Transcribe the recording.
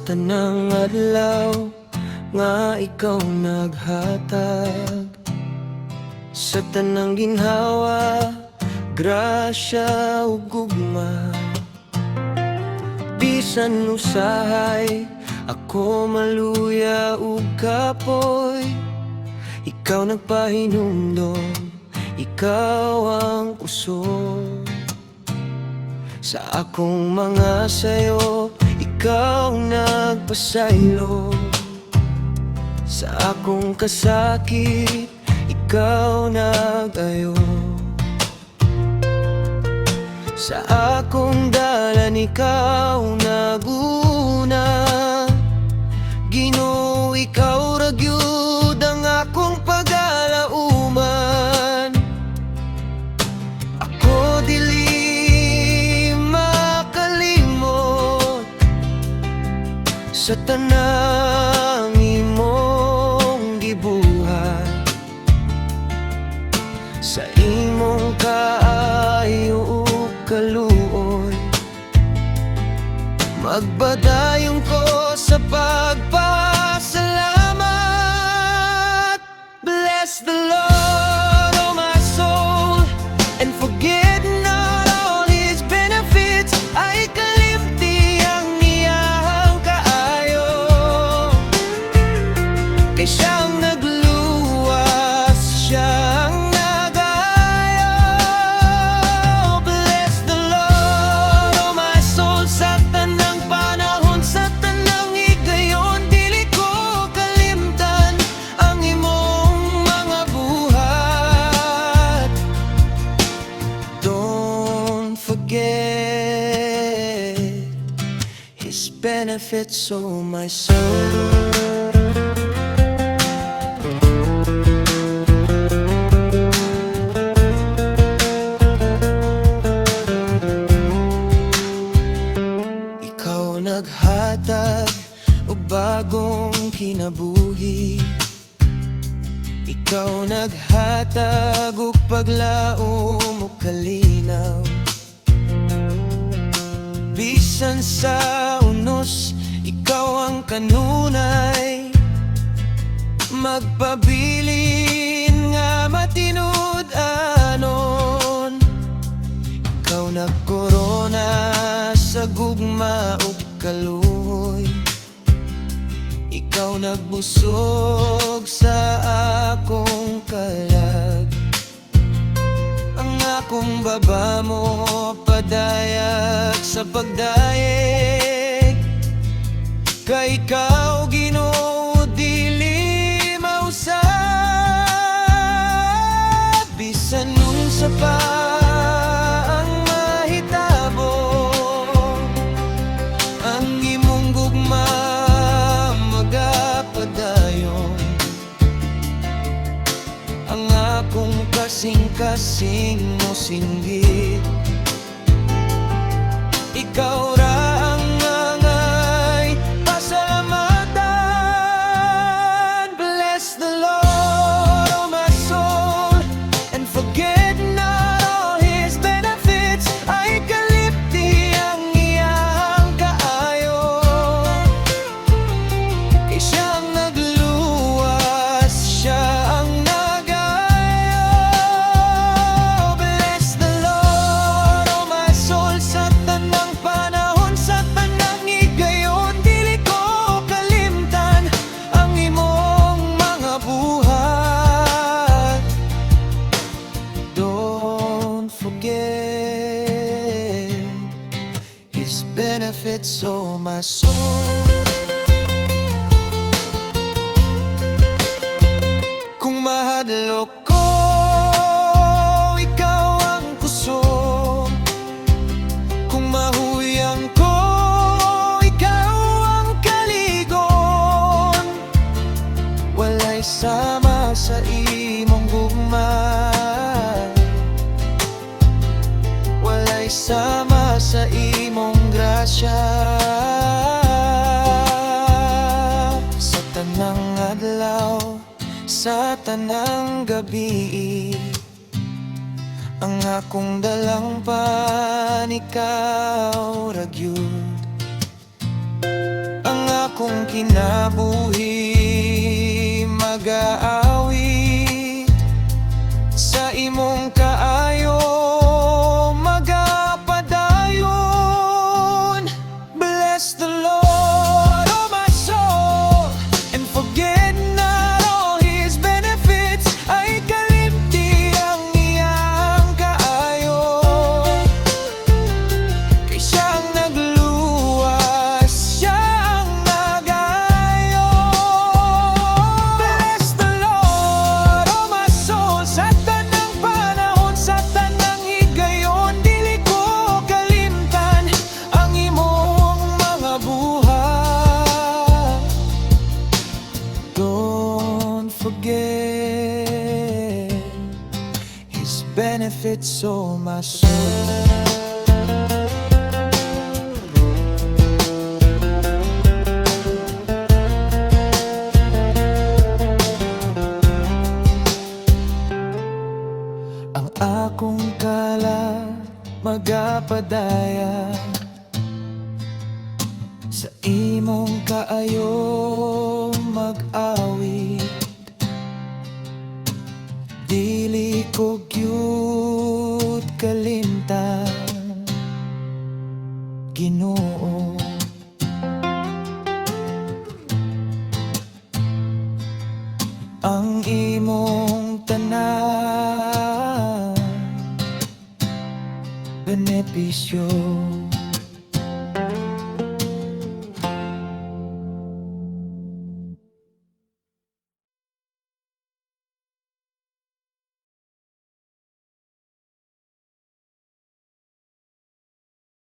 tanang adlaw nga ikaw naghatag sa tanang ginhawa, grasya ug gugma. Bisan usahay ako maluya ug kapoy, ikaw nagpahinumdom, ikaw ang kusog sa akong mga sayo. Ikaw nagpasaylo sa akong kasakit, ikaw nag-ayo. Sa akong dalan ikaw naguna, Ginoo ikaw ra gyud ang akong pag-alauman. Ako dili makalimot sa tanang imong gibuhat, sa imong kaayo ug kaluoy. Magbadayon ko sa pagpasalamat. Bless the Lord, oh my soul, and forget not all His benefits. Ay kalimti ang iyang kaayo, kay siyang nagluwas, siyang nagayo. Bless the Lord, oh my soul, sa tanang panahon, sa tanang higayon. Dili ko kalimtan ang imong mga buhat. Don't forget His benefits, oh my soul. Ikaw naghatag og bagong kinabuhi, ikaw naghatag og paglaom ug kalinaw. Bisan sa unos, ikaw ang kanunay, magpabilin nga matinud anon. Ikaw nagkorona sa gugma ug kaluoy, ikaw nagbusog sa akong kalag. Ang akong baba mo padayag sa pagdayeg, kay ikaw Ginoo dili mausab. Bisan unsa pa ang mahitabo, ang imong gugma magapadayon. Ang akong kasing-kasing mo singgit, ikaw ra ang angay pasalamatan. Bless the Lord, oh my soul, and forget not all His benefits. Ay kalipti ang iyang kaayo, kay siyang nagluwas, siya ang nagayo. Bless the Lord, oh my soul, sa tanang panahon, sa tanang higayon. Dili ko kalimtan ang imong mga buhat. Don't forget His benefits, oh my soul. Kung mahadlok ko, ikaw ang kusog. Kung mahuyang ko, ikaw ang kaligon. Walay sama sa imong gugma, walay sama sa imong grasya. Sa tanang adlaw, sa tanang gabi, ang akong dalang pan ikaw ra gyud. Ang akong kinabuhi mag-aawi sa imong kaayo magapadayon. Bless the Lord, oh my soul, and forget not all His benefits. Ay kalimti ang iyang kaayo, kay siyang nagluwas, siyang nagayo. Bless the Lord, oh my soul, sa tanang panahon, sa tanang higayon, dili ko kalimtan ang imong mga buhat. Don't forget His benefits, oh my soul. Ang akong kala magapadaya sa imong kaayo mag-awit. Dili ko gyud kalimtan, Ginoo. Ang imong tanan benepisyo